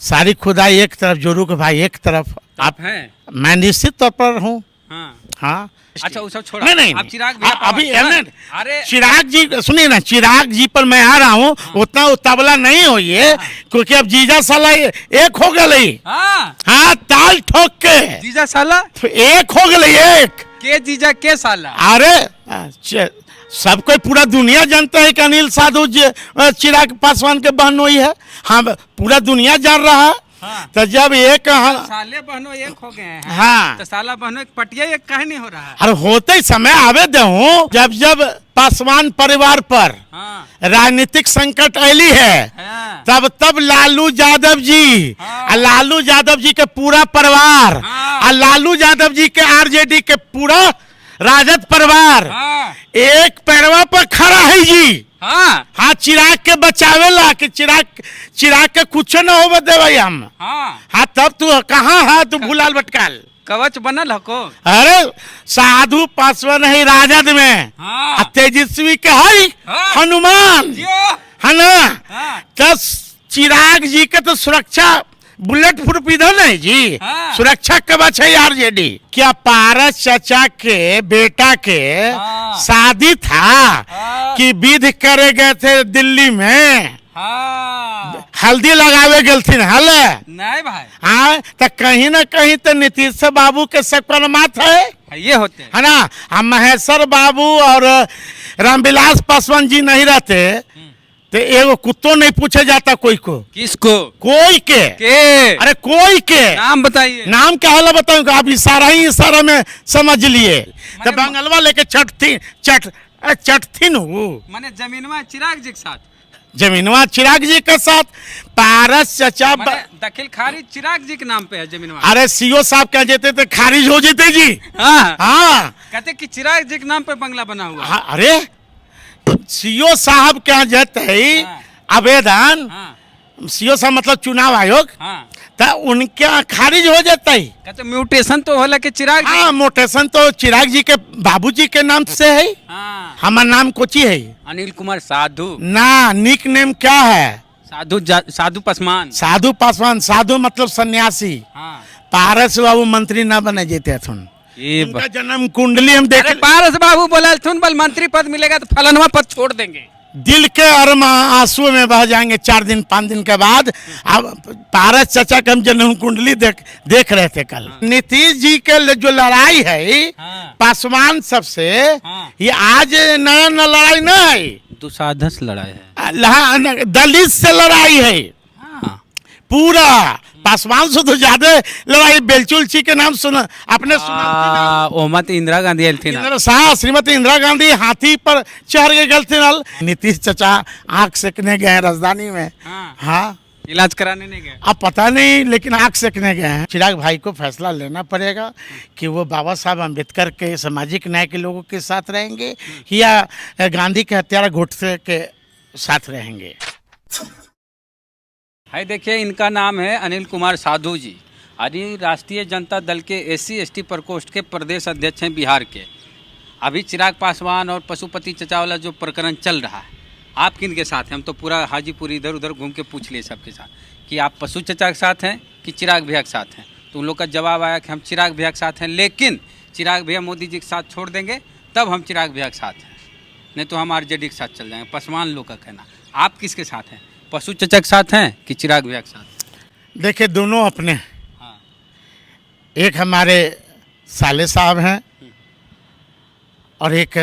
सारी खुदाई एक तरफ, जोरू के भाई एक तरफ। आप हैं? मैं निश्चित तौर पर हूँ। हाँ। हाँ अच्छा वो सब छोड़ा। नहीं नहीं आप चिराग नहीं, भैया अभी अरे चिराग जी सुनिए ना, चिराग जी पर मैं आ रहा हूँ। उतना उतावला नहीं होइए, क्योंकि अब जीजा साला एक हो गई। हाँ हाँ ताल ठोक के जीजा साला तो एक हो गई एक। के जीजा के साला। अरे सब कोई पूरा दुनिया जानता है कि अनिल साधु चिराग पासवान के बहन हुई है। हाँ पूरा दुनिया जान रहा है। हाँ। तो जब एक साले बहनों एक हो गए हैं। हाँ तो साला बहनों एक पटिया एक काहे नहीं हो रहा है। अरे होते ही समय आवे दे हूँ, जब जब पासवान परिवार पर हाँ। राजनीतिक संकट ऐली है, हाँ। तब लालू यादव जी हाँ। और लालू यादव जी के पूरा परिवार हाँ। और लालू यादव जी के आरजेडी के पूरा राजद परिवार हाँ। एक पैरवा पर खड़ा है जी। हाँ। हाँ चिराग के बचावेला कि चिराग के कुछ न होवे देवे हम। हाँ। हाँ तब तू कहाँ है, तू भूलाल भटकाल। कवच बनल हको। अरे साधु पासवान है राजद में। हाँ। तेजस्वी के है हाँ। हनुमान जियो। है ना। हाँ। तो चिराग जी के तो सुरक्षा बुलेट प्रूफ इधर नहीं जी। हाँ। सुरक्षा कवच है आरजेडी। क्या पारस चाचा के बेटा के हाँ। शादी था हाँ। कि विध करे गए थे दिल्ली में, हाँ। हल्दी लगावे गलथिन हल। नहीं भाई। हाँ तो कहीं ना कहीं तो नीतीश बाबू के सकरमात है ये होते हैं। है ना। हम महेश्वर बाबू और रामविलास पासवान जी नहीं रहते तो एगो कुत्तो नहीं पूछे जाता कोई को। किसको? कोई के अरे कोई के नाम बताइए। नाम क्या है बताऊं, आप इशारा ही इशारा में समझ लिए। तो बंगलवा लेके चटथिन हूँ। माने जमीनवा चिराग जी के साथ। जमीनवा चिराग जी के साथ पारस चचा दखिल खारिज चिराग जी के नाम पे है जमीनवा। अरे सीओ साहब कह देते तो खारिज हो जेते जी। हाँ। हाँ कहते कि चिराग जी के नाम पे बंगला बना हुआ। हाँ, अरे सीओ साहब क्या जाते है हाँ। आवेदन। हाँ। सीओ साहब मतलब चुनाव आयोग। हाँ। तो उनके खारिज हो जाता है। कहते म्यूटेशन तो होला कि चिराग जी। हाँ मोटेशन तो चिराग जी के बाबूजी के नाम से है। हाँ। हमारा नाम कोची है अनिल कुमार साधु। ना, निक नेम क्या है? साधु पासवान। साधु पासवान। साधु मतलब सन्यासी। हाँ। पारस बाबू मंत्री ना बने जेते थुन। उनका जन्म कुंडली हम देख। पारस बाबू बोला थुन बल मंत्री पद मिलेगा तो फलनवा पद छोड़ देंगे। दिल के अरमा आंसू में बह जाएंगे 4 दिन 5 दिन के बाद। अब पारस चाचा का हम जन्म कुंडली देख रहे थे कल। नीतीश जी के जो लड़ाई है हाँ। पासवान सबसे, हाँ। ये आज नया लड़ाई न है, दुसाधस लड़ाई है। दलित से लड़ाई है। हाँ। पूरा पासवान से तो ज्यादा लड़ाई बेलचुलची के नाम सुना आपने सुना। ओमत इंदिरा गांधी आई थी ना। श्रीमती इंदिरा गांधी हाथी पर चढ़ के गए थे। नीतीश चाचा आंख सेकने गए राजधानी में। हाँ। हाँ इलाज कराने नहीं गए। अब पता नहीं, लेकिन आंख सेकने गए हैं। चिराग भाई को फैसला लेना पड़ेगा कि वो बाबा साहब अम्बेडकर के सामाजिक न्याय के लोगों के साथ रहेंगे या गांधी के हत्यारा गोडसे के साथ रहेंगे। है देखिए, इनका नाम है अनिल कुमार साधु जी। अभी राष्ट्रीय जनता दल के SC/ST प्रकोष्ठ के प्रदेश अध्यक्ष हैं बिहार के। अभी चिराग पासवान और पशुपति चचा वाला जो प्रकरण चल रहा है, आप किन के साथ हैं? हम तो पूरा हाजीपुर इधर उधर घूम के पूछ लिए सबके साथ कि आप पशु चचा के साथ हैं कि चिराग भैया के साथ हैं। तो उन लोग का जवाब आया कि हम चिराग भैया के साथ हैं, लेकिन चिराग भैया मोदी जी के साथ छोड़ देंगे तब हम चिराग भैया के साथ हैं, नहीं तो हम RJD के साथ चल जाएंगे। पासवान लोग का कहना। आप किसके साथ हैं? पशु चचा के साथ हैं कि चिराग भैया के साथ? देखिए दोनों अपने। हाँ। एक हमारे साले साहब हैं और एक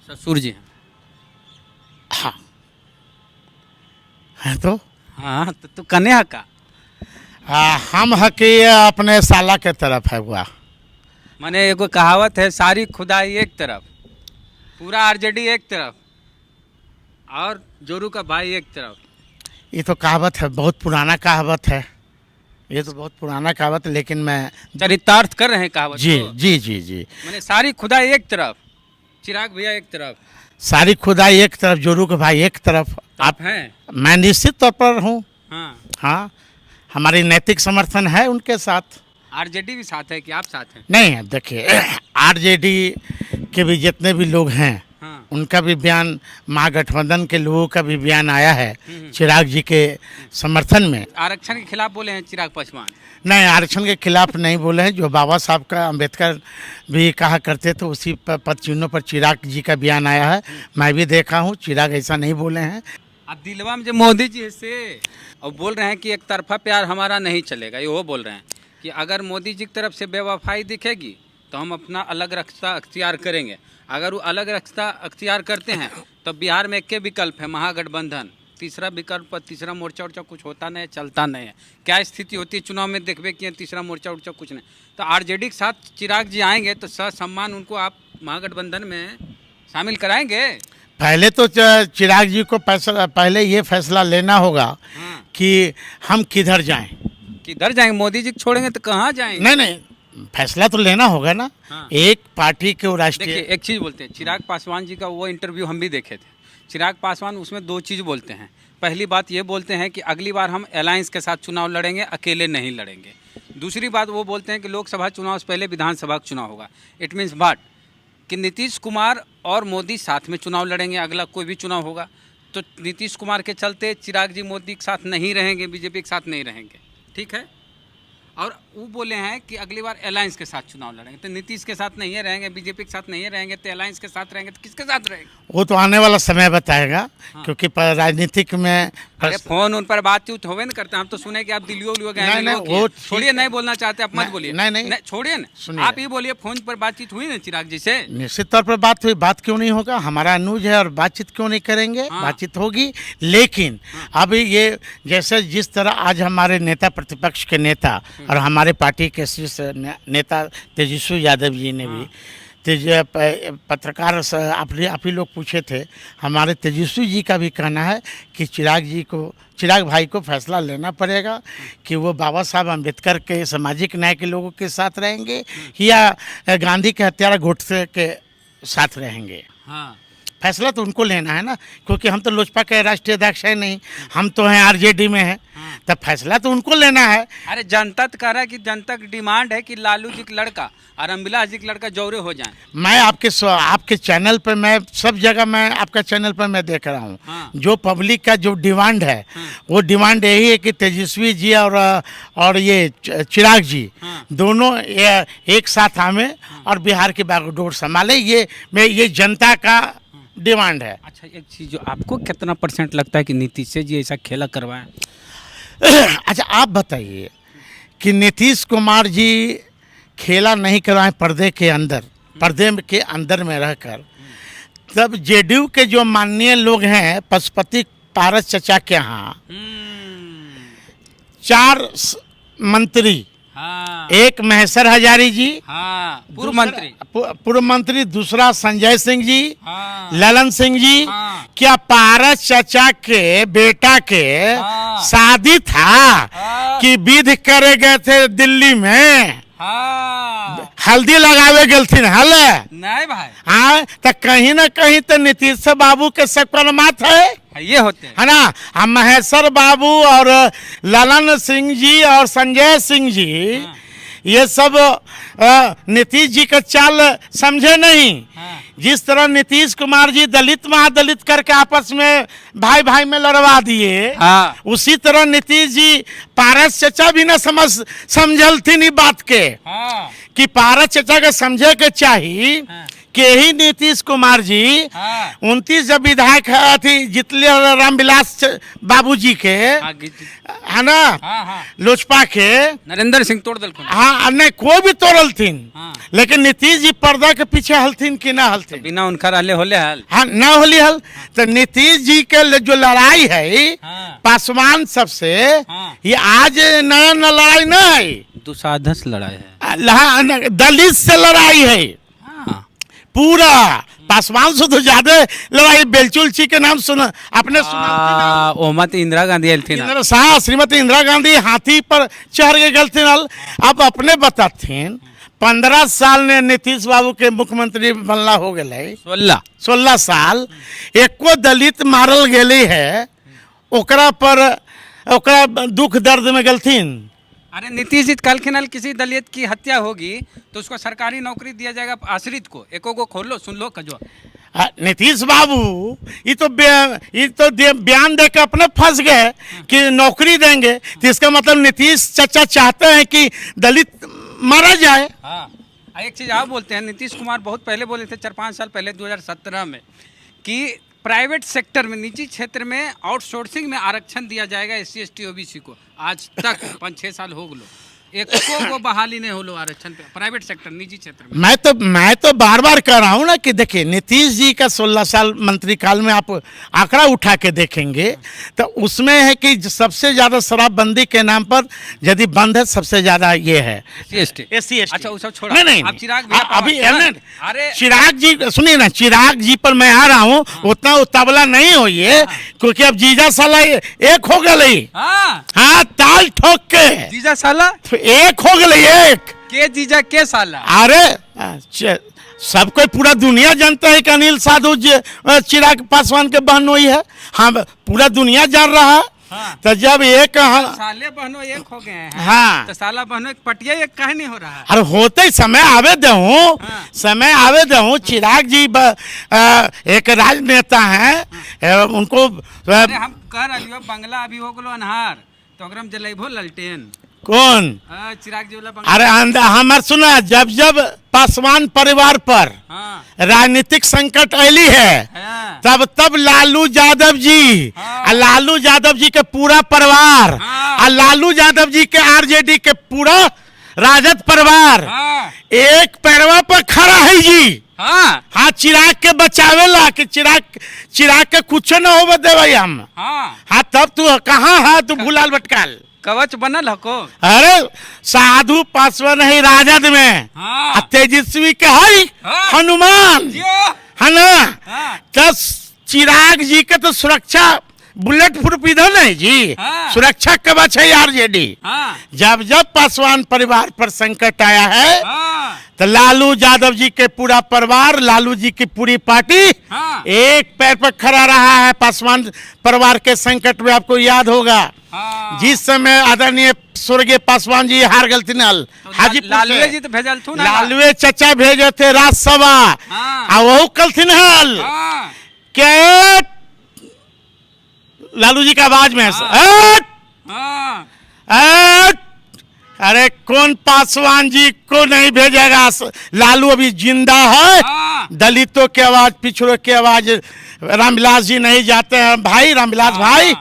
ससुर जी हैं। हाँ है तो। हाँ तो कन्या का हम हकी अपने साला के तरफ है हुआ। माने एगो कहावत है, सारी खुदाई एक तरफ, पूरा RJD एक तरफ और जोरू का भाई एक तरफ। ये तो कहावत है, बहुत पुराना कहावत है। ये तो बहुत पुराना कहावत, लेकिन मैं चरितार्थ कर रहे हैं कहावत जी को। जी जी जी। माने सारी खुदाई एक तरफ, चिराग भैया एक तरफ। सारी खुदाई एक तरफ, जोरू के भाई एक तरफ। आप हैं? मैं निश्चित तौर पर हूँ। हाँ। हाँ हमारी नैतिक समर्थन है उनके साथ। RJD भी साथ है कि आप साथ हैं? नहीं देखिए RJD के भी जितने भी लोग हैं हाँ। उनका भी बयान, महागठबंधन के लोगों का भी बयान आया है चिराग जी के समर्थन में। आरक्षण के खिलाफ बोले हैं चिराग पासवान। नहीं, आरक्षण के खिलाफ नहीं बोले हैं। जो बाबा साहब का, अम्बेडकर भी कहा करते थे, उसी पद चिन्हों पर चिराग जी का बयान आया है। मैं भी देखा हूँ, चिराग ऐसा नहीं बोले हैं। अब दिलवा में जो मोदी जी से और बोल रहे हैं कि एक तरफा प्यार हमारा नहीं चलेगा, ये वो बोल रहे हैं कि अगर मोदी जी की तरफ से बेवफाई दिखेगी तो हम अपना अलग रास्ता अख्तियार करेंगे। अगर वो अलग रास्ता अख्तियार करते हैं तो बिहार में एक के विकल्प है, महागठबंधन। तीसरा विकल्प पर तीसरा मोर्चा उर्चा कुछ होता नहीं है, चलता नहीं है। क्या स्थिति होती है चुनाव में देखबे कि तीसरा मोर्चा उर्चा कुछ नहीं। तो आरजेडी के साथ चिराग जी आएंगे तो सम्मान उनको आप महागठबंधन में शामिल कराएंगे। पहले तो चिराग जी को पहले ये फैसला लेना होगा कि हम किधर जाएं। किधर जाएंगे? मोदी जी छोड़ेंगे तो कहाँ जाएंगे? नहीं, फैसला तो लेना होगा ना। हाँ। एक पार्टी के राष्ट्रीय, देखिए एक चीज़ बोलते हैं, चिराग पासवान जी का वो इंटरव्यू हम भी देखे थे। चिराग पासवान उसमें दो चीज़ बोलते हैं। पहली बात ये बोलते हैं कि अगली बार हम अलायंस के साथ चुनाव लड़ेंगे, अकेले नहीं लड़ेंगे। दूसरी बात वो बोलते हैं कि लोकसभा चुनाव से पहले विधानसभा का चुनाव होगा। इट मीन्स वाट कि नीतीश कुमार और मोदी साथ में चुनाव लड़ेंगे, अगला कोई भी चुनाव होगा तो नीतीश कुमार के चलते चिराग जी मोदी के साथ नहीं रहेंगे, बीजेपी के साथ नहीं रहेंगे। ठीक है। और वो बोले हैं कि अगली बार अलायंस के साथ चुनाव लड़ेंगे। तो नीतीश के साथ नहीं रहेंगे, बीजेपी के साथ नहीं रहेंगे, तो अलायंस के साथ रहेंगे तो किसके साथ रहेंगे? वो तो आने वाला समय बताएगा। हाँ। क्योंकि राजनीतिक में अरे फोन उन पर बातचीत होवे नहीं करते। हम तो सुने कि आप दिल्ली गए। नहीं, वो छोड़िए, नहीं बोलना चाहते आप मत बोलिए। नहीं, छोड़िए ना, आप ये बोलिए फोन पर बातचीत हुई ना चिराग जी से? निश्चित तौर पर बात हुई। बात क्यों नहीं होगा? हमारा अनुज है और बातचीत क्यों नहीं करेंगे? हाँ। बातचीत होगी। लेकिन अब ये जैसे जिस तरह आज हमारे नेता, प्रतिपक्ष के नेता और हमारे पार्टी के शीर्ष नेता तेजस्वी यादव जी ने भी पत्रकार आप ही लोग पूछे थे, हमारे तेजस्वी जी का भी कहना है कि चिराग भाई को फैसला लेना पड़ेगा कि वो बाबा साहब अम्बेडकर के सामाजिक न्याय के लोगों के साथ रहेंगे या गांधी के हत्यारा गोडसे के साथ रहेंगे। हाँ। फैसला तो उनको लेना है ना, क्योंकि हम तो लोजपा के राष्ट्रीय अध्यक्ष है नहीं, हम तो हैं आरजेडी में हैं। तब फैसला तो उनको लेना है। अरे जनता तो कह रहा है कि जनता की डिमांड है कि लालू जी का लड़का और अम्बिलास जी का लड़का जौरे हो जाएं। मैं आपके चैनल पर, मैं सब जगह मैं आपका चैनल पर मैं देख रहा हूँ। हाँ। जो पब्लिक का जो डिमांड है, वो डिमांड यही है कि तेजस्वी जी और ये चिराग जी दोनों एक साथ आवे और बिहार की बागडोर संभाले। ये जनता का डिमांड है। अच्छा, एक चीज़ जो आपको कितना % लगता है कि नीतीश जी ऐसा खेला करवाएं? अच्छा, आप बताइए कि नीतीश कुमार जी खेला नहीं करवाएं पर्दे के अंदर में रहकर। तब जेडीयू के जो माननीय लोग हैं, पशुपति पारस चचा के यहाँ 4 मंत्री, हाँ। एक महेश्वर हजारी जी, हाँ, पूर्व मंत्री, दूसरा संजय सिंह जी, हाँ। ललन सिंह जी। हाँ। क्या पारस चचा के बेटा के हाँ। शादी था हाँ। कि विध करे गए थे दिल्ली में? हाँ। हल्दी लगावे गलथिन हल नहीं भाई। हाँ, तो कहीं ना कहीं तो नीतीश बाबू के सकलमात है, ये होते हैं। है ना। हम महेश्वर बाबू और ललन सिंह जी और संजय सिंह जी, हाँ। ये सब नीतीश जी का चाल समझे नहीं। हाँ। जिस तरह नीतीश कुमार जी दलित महादलित करके आपस में भाई में लड़वा दिए, हाँ। उसी तरह नीतीश जी पारस चचा भी न समझल थी बात के। हाँ। कि पारस चचा के समझे के चाहिए। हाँ। कि ही नीतीश कुमार जी 29 जब विधायक थी जितले रामविलास बाबू जी के, है ना, लोजपा के नरेंद्र सिंह तोड़ दल। हाँ, नहीं कोई भी तोड़ल थीन। लेकिन नीतीश जी पर्दा के पीछे हलथिन कि ना हलथिन? बिना उनका रहले होले हल। हाँ, ना होली हल। तो नीतीश जी के जो लड़ाई है पासवान सबसे, ये आज नया लड़ाई ना है, दुसाधस लड़ाई है, दलित से लड़ाई है पूरा। पासवान से तो ज्यादा लड़ाई बेलचुलची के नाम सुना आपने? सुना इंदिरा गांधी थी ना, श्रीमती इंदिरा गांधी हाथी पर चढ़ के गलती। अब अपने बताथीन 15 साल ने नीतीश बाबू के मुख्यमंत्री बनला हो गए, 16 साल एको दलित मारल गए है, ओकरा दुख दर्द में गलथिन। अरे नीतीश जी कल किसी दलित की हत्या होगी तो उसको सरकारी नौकरी दिया जाएगा, आश्रित को एको को खोल लो, सुन लो कजो। नीतीश बाबू ये तो बयान देकर अपने फंस गए कि नौकरी देंगे, तो इसका मतलब नीतीश चाचा चाहते हैं कि दलित मारा जाए। हाँ, एक चीज़ आप बोलते हैं, नीतीश कुमार बहुत पहले बोले थे, 4-5 साल पहले 2017 में, कि प्राइवेट सेक्टर में, निजी क्षेत्र में आउटसोर्सिंग में आरक्षण दिया जाएगा SC ST OBC को। आज तक 5-6 साल हो गए, एक को बहाली नहीं होलो आरक्षण पे प्राइवेट सेक्टर, निजी क्षेत्र में। मैं तो बार बार कह रहा हूँ ना कि देखिए, नीतीश जी का 16 साल मंत्रिकाल में आप आंकड़ा उठा के देखेंगे तो उसमें है कि सबसे ज़्यादा शराबबंदी के नाम पर यदि बंद है, सबसे ज़्यादा ये है SC ST। अच्छा, वो सब छोड़ा। नहीं, आप चिराग अभी अरे चिराग जी सुनिए ना, चिराग जी पर मैं आ रहा हूँ, उतना उतावला नहीं होइए, क्योंकि अब जीजा साला एक हो गई। हाँ, ताल ठोक के जीजा साला एक हो गई, एक के जीजा के साला। अरे सब कोई पूरा दुनिया जानता है कि अनिल साधु जी चिराग पासवान के बहन हुई है। हाँ, पूरा दुनिया जान रहा है। हाँ। तो जब एक साले बहनों एक हो गए हैं, हाँ, तो साला बहनों एक पटिया एक काहे नहीं हो रहा है? अरे होते समय आवे दे हूँ, हाँ। समय आवे दे हूँ। चिराग जी एक राजनेता हैं, उनको अरे हम कह रही हो बंगला अभी हो गलो अनहार, तो अगर हम जलेबो ललटेन कौन चिराग जी वाला बंगला। अरे हमार सुना, जब जब पासवान परिवार पर हाँ। राजनीतिक संकट ऐली है, हाँ। तब लालू यादव जी, हाँ। लालू यादव जी के पूरा परिवार, हाँ। और लालू यादव जी के RJD के पूरा राजद परिवार, हाँ। एक पैरवा पर खड़ा है जी। हाँ, हाँ, चिराग के बचावेला कि चिराग के कुछ न हो दे भाई हम। हाँ, तब तू कहाँ है, तू भूलाल भटकाल कवच बनल हको। अरे साधु पासवान है राजद में। हाँ। तेजस्वी के है हनुमान, है ना। हाँ। तो चिराग जी के तो सुरक्षा बुलेट प्रूफ इधर नहीं जी। हाँ। सुरक्षा कवच है RJD। हाँ। जब पासवान परिवार पर संकट आया है, हाँ। तो लालू यादव जी के पूरा परिवार, लालू जी की पूरी पार्टी, हाँ। एक पैर पर खड़ा रहा है पासवान परिवार के संकट में। आपको याद होगा, हाँ। जिस समय आदरणीय स्वर्गीय पासवान जी हार गए थे हाजीपुर, लालुए जी तो भेजल थू ना, लालुए चचा भेजे थे राज्यसभा। हाँ। वो कल थी हल क्या लालू जी का आवाज में। हाँ। अरे कौन पासवान जी को नहीं भेजेगा, लालू अभी जिंदा है। हाँ। दलितों की आवाज, पिछड़ों की आवाज, रामविलास जी नहीं जाते हैं भाई, रामविलास भाई,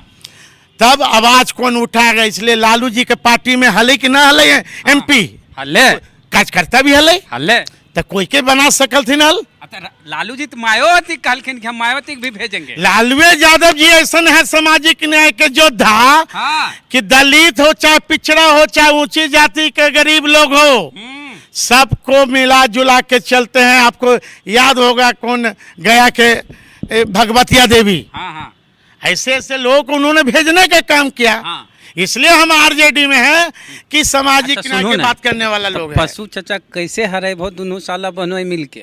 तब आवाज कौन उठाएगा? इसलिए लालू जी के पार्टी में हले कि ना हले MP हले, कार्यकर्ता भी हले, तो कोई के बना सकल थी नल। लालू जी तो मायावती कहलखिन कि हम मायावती भी भेजेंगे। लालू यादव जी ऐसा है सामाजिक न्याय के योद्धा। हाँ। कि दलित हो चाहे पिछड़ा हो चाहे ऊंची जाति के गरीब लोग हो, सबको मिला जुला के चलते हैं। आपको याद होगा कौन गया के भगवतिया देवी। हाँ। हाँ। ऐसे ऐसे लोग उन्होंने भेजने का काम किया। हाँ। इसलिए हम RJD में हैं कि सामाजिक अच्छा, न्याय की बात करने वाला लोग हैं। पशु चचा कैसे हरे बहुत दोनों साला बहनों मिल के।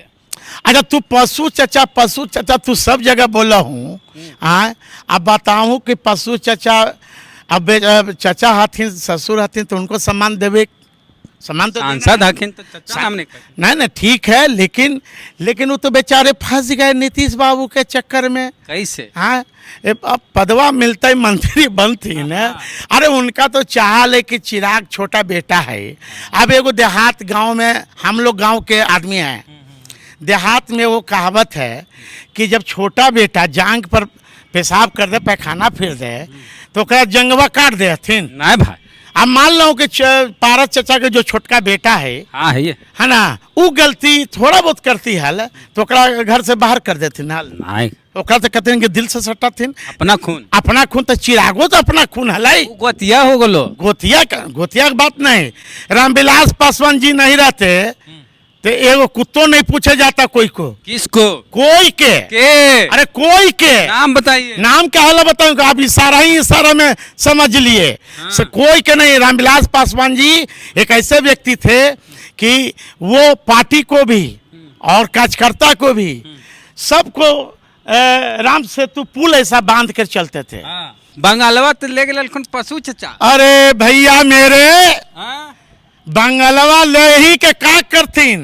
अच्छा, तू पशु चचा तू सब जगह बोला हूँ। हाँ, अब बताऊँ कि पशु चचा, अब चचा हथिन, ससुर हथिन, तो उनको सम्मान देवे, सम्मान तो सांसद हथिन तो चचा हमने नहीं, ठीक है, लेकिन वो तो बेचारे फंस गए नीतीश बाबू के चक्कर में। कैसे? हाँ, अब पदवा मिलता ही मंत्री बनती ना। अरे उनका तो चाह ले कि चिराग छोटा बेटा है। अब एगो देहात गांव में, हम लोग गांव के आदमी हैं, देहात में वो कहावत है कि जब छोटा बेटा जांग पर पेशाब कर दे, पैखाना फिर दे, तो क्या जंगवा काट दे हथिन? नहीं भाई। अब मान लो कि पारस चचा के जो छोटका बेटा है, हाँ है ना, वो गलती थोड़ा बहुत करती है तो घर से बाहर कर देती हल। ओकरा तो कहते हैं कि दिल से सट्टा थी, अपना खून तो चिरागो तो अपना खून हलाई। गोतिया हो गलो, गोतिया की बात नहीं। रामविलास पासवान जी नहीं रहते तो एगो कुत्तो नहीं पूछे जाता कोई को। किसको? कोई के। अरे कोई के नाम बताइए। नाम क्या है बताऊं? आप इशारा में समझ लिए। हाँ। कोई के नहीं। रामविलास पासवान जी एक ऐसे व्यक्ति थे कि वो पार्टी को भी और कार्यकर्ता को भी, सबको राम सेतु पुल ऐसा बांध कर चलते थे। हाँ। बंगालवा तो ले गए पशु चचा। अरे भैया मेरे, हाँ? बंगलवा ले ही के का करतीन।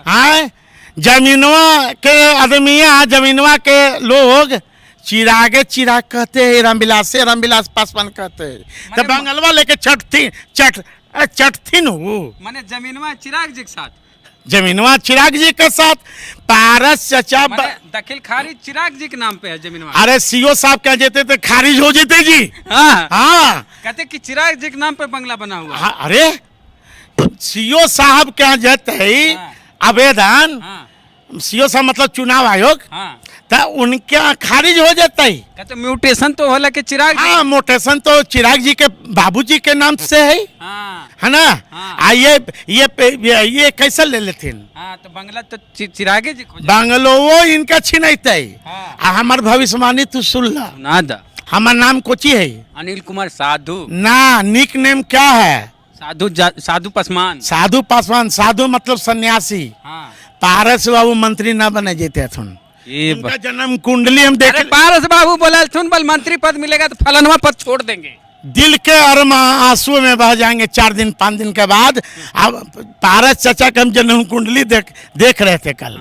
हाँ। जमीनवा के आदमिया, जमीनवा के लोग चिराग कहते हैं, रामविलास पासवान कहते हैं। तो बंगलवा लेके चटथिन वो माने जमीनवा चिराग जी के साथ, जमीनवा चिराग जी के साथ। पारस चचा दखिल खारिज चिराग जी के नाम पे है जमीनवा। अरे सीओ साहब कह देते तो खारिज हो जेते जी। हाँ, हाँ कहते कि चिराग जी के नाम पे बंगला बना हुआ। हाँ, अरे सीओ साहब क्या जाते है हाँ, आवेदन, हाँ, सीओ साहब मतलब चुनाव आयोग, हाँ, तो उनके खारिज हो जाता है। कहते म्यूटेशन तो होला कि चिराग जी। हाँ, मोटेशन तो चिराग जी के बाबूजी के नाम से है, हाँ, है ना। हाँ। ये कैसे ले लेथिन? हाँ, तो बंगला तो चिरागे जी खोजे। बंगलो इनका छिनते। हाँ। हमार भविष्यवाणी तू सुन ला। सुना दा। हमार नाम कोची है? अनिल कुमार साधु। ना, निक नेम क्या है? साधु पासवान। साधु पासवान। साधु मतलब सन्यासी। हाँ। पारस बाबू मंत्री ना बने जेते थुन। ये उनका जन्म कुंडली हम देख। अरे पारस बाबू बोला सुन बल मंत्री पद मिलेगा तो फलनवा पद छोड़ देंगे। दिल के अरमा आंसू में बह जाएंगे 4 दिन 5 दिन के बाद। अब पारस चाचा का हम जन्म कुंडली देख रहे थे कल,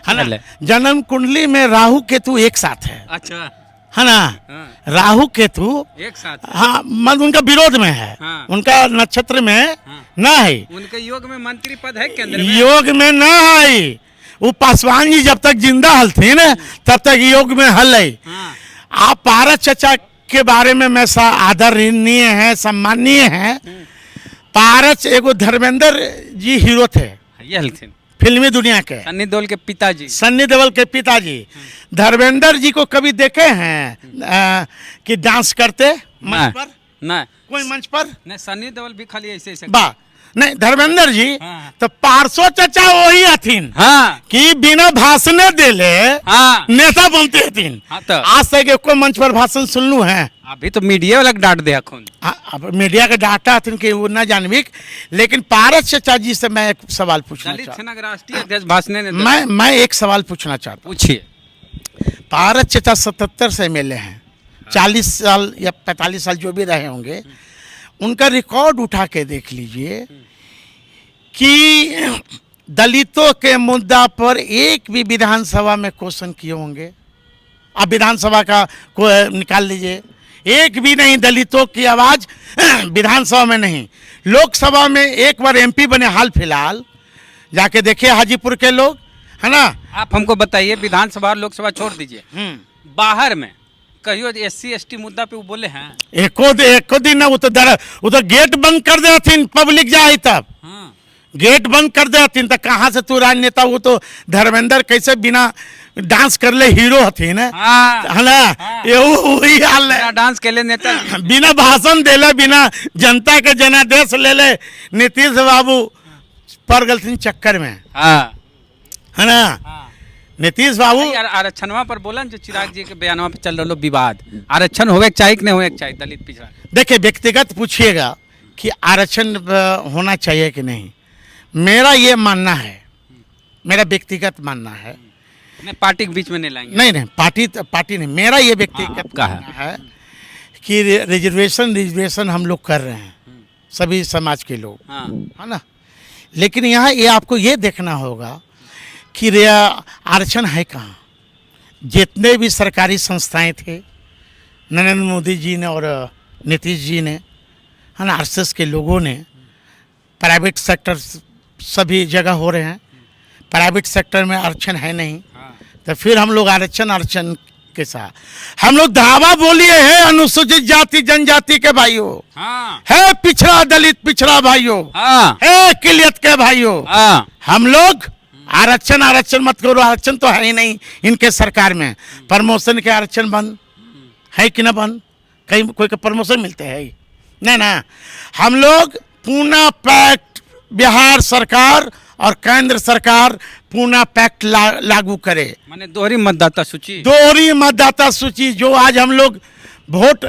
है ना। जन्म कुंडली में राहु केतु एक साथ है, अच्छा, है ना। हाँ। राहु केतु एक साथ। हाँ, मतलब उनका विरोध में है। हाँ। उनका नक्षत्र में हाँ। ना है। उनके योग में मंत्री पद है केंद्र में। योग में ना है। वो पासवान जी जब तक जिंदा हलथिन तब तक योग में हल है। हाँ। आप पारस चचा के बारे में मैं आदरणीय है, सम्माननीय है। पारस एगो धर्मेंद्र जी हीरो थे ये हलथिन फिल्मी दुनिया के, सन्नी देओल के पिताजी। सन्नी देओल के पिताजी। धर्मेंद्र जी को कभी देखे हैं कि डांस करते मंच पर? नहीं, कोई मंच पर नहीं। सन्नी देओल भी खाली ऐसे ऐसे। बा नहीं, धर्मेंद्र जी हाँ। तो पारसो चचा वही हथिन। हाँ, कि बिना भाषण देले हाँ, नेता बनते हथिन। हाँ। तो आज तक एको मंच पर भाषण सुनलू है? अभी तो मीडिया वाला डांट दे अखुन। अब मीडिया का डाटा हथिन कि वो ना जानविक। लेकिन पारस चचा जी से मैं एक सवाल पूछना दलित चाहता सेना के राष्ट्रीय अध्यक्ष भाषण ने मैं एक सवाल पूछना चाहता हूँ। पूछिए। पारस चचा 77 से MLA हैं, 40 साल या 45 साल जो भी रहे होंगे। उनका रिकॉर्ड उठा के देख लीजिए कि दलितों के मुद्दा पर एक भी विधानसभा में क्वेश्चन किए होंगे? अब विधानसभा का को निकाल लीजिए, एक भी नहीं। दलितों की आवाज विधानसभा में नहीं। लोकसभा में एक बार MP बने हाल फिलहाल, जाके देखिए हाजीपुर के लोग, है ना। आप हमको बताइए, विधानसभा और लोकसभा छोड़ दीजिए, बाहर में कहियो SC ST मुद्दा पे वो बोले हैं? एको दिन ना। वो तो गेट बंद कर देथिन, पब्लिक जाए तब। हाँ। गेट बंद कर देथिन तो कहाँ से तू राजनेता? वो तो धर्मेंद्र कैसे बिना डांस कर ले हीरो हथिन, हाँ। है ना। हाँ। ये वही हाल है। डांस के लिए नेता बिना भाषण देले, बिना जनता के जनादेश ले ले नीतीश बाबू पर गलती चक्कर में, हाँ, है ना। हाँ। नीतीश बाबू आरक्षणवा पर बोलन जो चिराग जी के बयानवा पे चल रहा विवाद, आरक्षण होवे चाहिए कि नहीं होवे चाहिए दलित पिछड़ा? देखिए, व्यक्तिगत पूछिएगा कि आरक्षण होना चाहिए कि नहीं। मेरा ये मानना है, मेरा व्यक्तिगत मानना है। नहीं, पार्टी के बीच में नहीं लाएंगे। नहीं, पार्टी नहीं। मेरा ये व्यक्तिगत मानना है कि रिजर्वेशन हम लोग कर रहे हैं, सभी समाज के लोग, हाँ। है ना। लेकिन यहाँ ये आपको ये देखना होगा कि आरक्षण है कहाँ। जितने भी सरकारी संस्थाएं थे, नरेंद्र मोदी जी ने और नीतीश जी ने, है ना, RSS के लोगों ने, प्राइवेट सेक्टर सभी जगह हो रहे हैं। प्राइवेट सेक्टर में आरक्षण है नहीं, तो फिर हम लोग आरक्षण के साथ हम लोग धावा बोलिए है अनुसूचित जाति जनजाति के भाइयों, हाँ। है पिछड़ा दलित पिछड़ा भाइयों, हाँ। है किलियत के भाइयों। हाँ। हम लोग आरक्षण मत करो। आरक्षण तो है ही नहीं इनके सरकार में। प्रमोशन के आरक्षण बंद है कि ना बंद? कहीं कोई का प्रमोशन मिलते हैं? नहीं ना। हम लोग पूना पैक्ट बिहार सरकार और केंद्र सरकार पूना पैक्ट लागू करे। माने दोहरी मतदाता सूची, दोहरी मतदाता सूची जो आज हम लोग वोट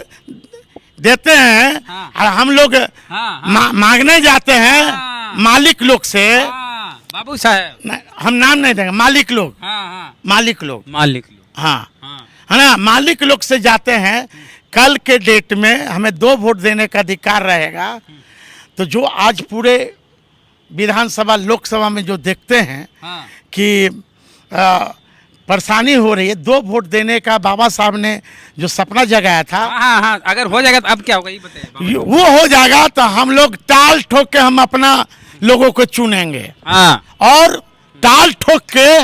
देते हैं, हाँ। और हम लोग हाँ। मांगने जाते हैं, हाँ। मालिक लोग से। हाँ। बाबू साहब, हम नाम नहीं देंगे, मालिक लोग, हाँ, हाँ। मालिक लोग, हाँ, हाँ। है ना। मालिक लोग से जाते हैं। कल के डेट में हमें 2 वोट देने का अधिकार रहेगा। तो जो आज पूरे विधानसभा लोकसभा में जो देखते हैं हाँ। कि परेशानी हो रही है। 2 वोट देने का बाबा साहब ने जो सपना जगाया था, हाँ हाँ, अगर हो जाएगा तो अब क्या होगा ये बताइए। वो हो जाएगा तो हम लोग टाल ठोक के हम अपना लोगों को चुनेंगे, हाँ और टाल ठोक के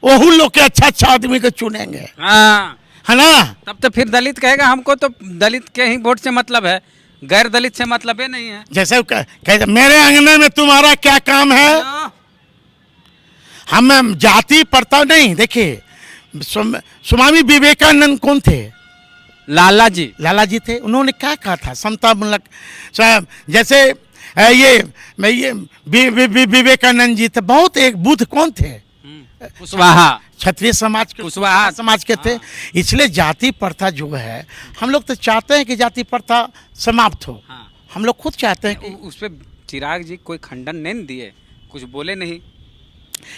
वही लोग के अच्छा आदमी को चुनेंगे, हाँ, है ना। तब तो फिर दलित कहेगा हमको तो दलित के ही वोट से मतलब है, गैर दलित से मतलब ही नहीं है। जैसे कहते मेरे अंगने में तुम्हारा क्या काम है। हम जाति प्रथा नहीं। देखिए, स्वामी विवेकानंद कौन थे? लाला जी थे। उन्होंने क्या कहा था? समता मूलक। जैसे ये विवेकानंद जी थे। बहुत एक बुद्ध कौन थे? कुशवाहा, क्षत्रिय समाज के, कुशवाहा समाज के थे। इसलिए जाति प्रथा जो है, हम लोग तो चाहते हैं कि जाति प्रथा समाप्त हो। हम लोग खुद चाहते हैं कि उस पर चिराग जी कोई खंडन नहीं दिए, कुछ बोले नहीं।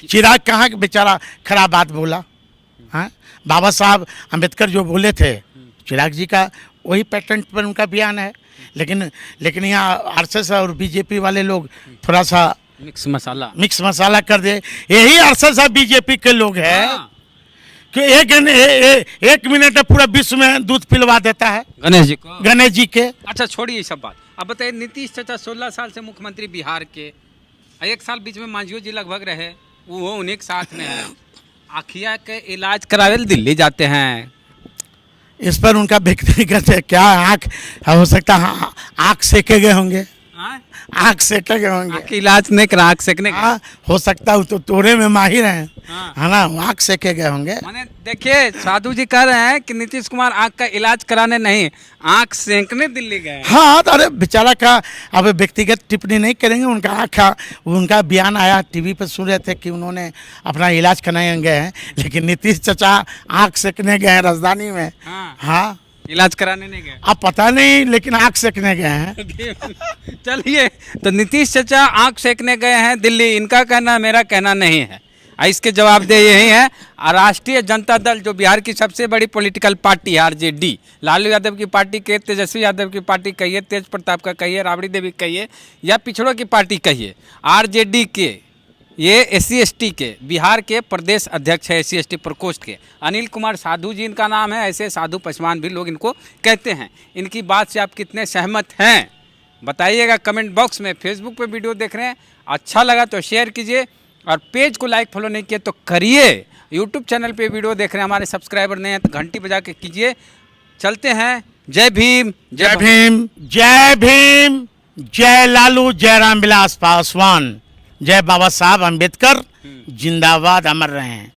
चिराग कहाँ के बेचारा खराब बात बोला? हाँ, बाबा साहब अम्बेडकर जो बोले थे, चिराग जी का वही पैटर्न पर उनका बयान है। लेकिन यहाँ आरएसएस और बीजेपी वाले लोग थोड़ा सा मिक्स मसाला कर दे। यही आरएसएस और बीजेपी के लोग हैं कि एक मिनट में पूरा विश्व में दूध पिलवा देता है गणेश जी के। अच्छा, छोड़िए ये सब बात। अब बताइए, नीतीश चाचा 16 साल से मुख्यमंत्री बिहार के, 1 साल बीच में मांझियो जी लगभग रहे, वो उन्हीं के साथ में है। आँखिया के इलाज करावे दिल्ली जाते हैं। इस पर उनका व्यक्तिगत क्या आँख हो सकता है, आँख सेके गए होंगे, आँख सेके गए होंगे। आँख इलाज नहीं करा, आँख सेकने का हो सकता है, तो तोड़े में माहिर हैं, है ना। आँख सेके गए होंगे। माने देखिए, साधु जी कह रहे हैं कि नीतीश कुमार आँख का इलाज कराने नहीं, आँख सेकने दिल्ली गए। हाँ, तो अरे बेचारा का अब व्यक्तिगत टिप्पणी नहीं करेंगे। उनका बयान आया, टीवी पर सुन रहे थे कि उन्होंने अपना इलाज कराने गए हैं, लेकिन नीतीश चाचा आँख सेकने गए हैं राजधानी में। हाँ, इलाज कराने नहीं गए, अब पता नहीं, लेकिन आँख सेकने गए हैं। चलिए, तो नीतीश चाचा आँख सेकने गए हैं दिल्ली, इनका कहना मेरा कहना नहीं है। इसके जवाब दे यही है, राष्ट्रीय जनता दल जो बिहार की सबसे बड़ी पॉलिटिकल पार्टी है, आरजेडी, लालू यादव की पार्टी कहिए, तेजस्वी यादव की पार्टी कहिए, तेज प्रताप का कहिए, राबड़ी देवी कहिए, या पिछड़ों की पार्टी कहिए, आरजेडी के ये SC/ST के बिहार के प्रदेश अध्यक्ष है, SC/ST प्रकोष्ठ के अनिल कुमार साधु जी इनका नाम है। ऐसे साधु पसवान भी लोग इनको कहते हैं। इनकी बात से आप कितने सहमत हैं बताइएगा कमेंट बॉक्स में। फेसबुक पे वीडियो देख रहे हैं, अच्छा लगा तो शेयर कीजिए, और पेज को लाइक फॉलो नहीं किए तो करिए। यूट्यूब चैनल पे वीडियो देख रहे हैं, हमारे सब्सक्राइबर नहीं हैं तो घंटी बजा के कीजिए। चलते हैं। जय भीम, जय भीम, जय भीम, जय लालू, जय रामविलास पासवान, जय बाबा साहब अम्बेडकर, जिंदाबाद, अमर रहे हैं।